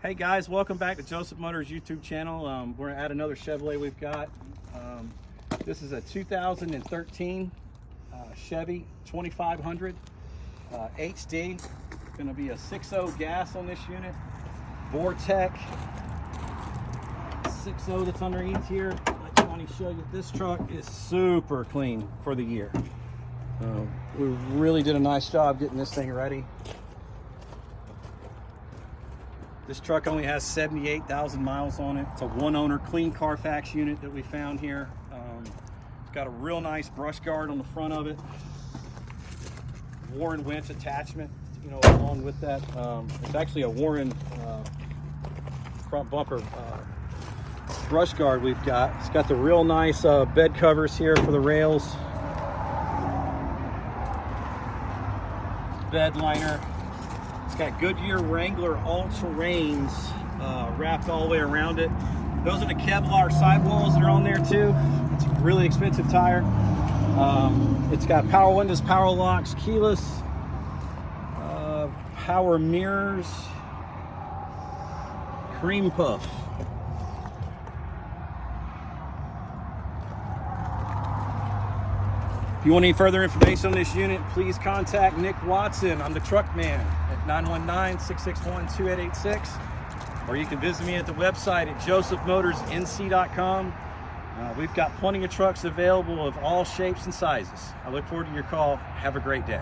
Hey guys, welcome back to Joseph Motors YouTube channel. We're gonna add another Chevrolet we've got. This is a 2013 Chevy 2500 HD. Gonna be a 6.0 gas on this unit. Vortec 6.0 that's underneath here. Let Johnny show you. This truck is super clean for the year. We really did a nice job getting this thing ready. This truck only has 78,000 miles on it. It's a one-owner clean Carfax unit that we found here. It's got a real nice brush guard on the front of it. Warren winch attachment, along with that. It's actually a Warren front bumper brush guard we've got. It's got the real nice bed covers here for the rails. Bed liner. It's got Goodyear Wrangler all-terrains wrapped all the way around it. Those are the Kevlar sidewalls that are on there too. It's a really expensive tire. It's got power windows, power locks, keyless, power mirrors, cream puff. If you want any further information on this unit, please contact Nick Watson. I'm the truck man at 919-661-2886. Or you can visit me at the website at josephmotorsnc.com. We've got plenty of trucks available of all shapes and sizes. I look forward to your call. Have a great day.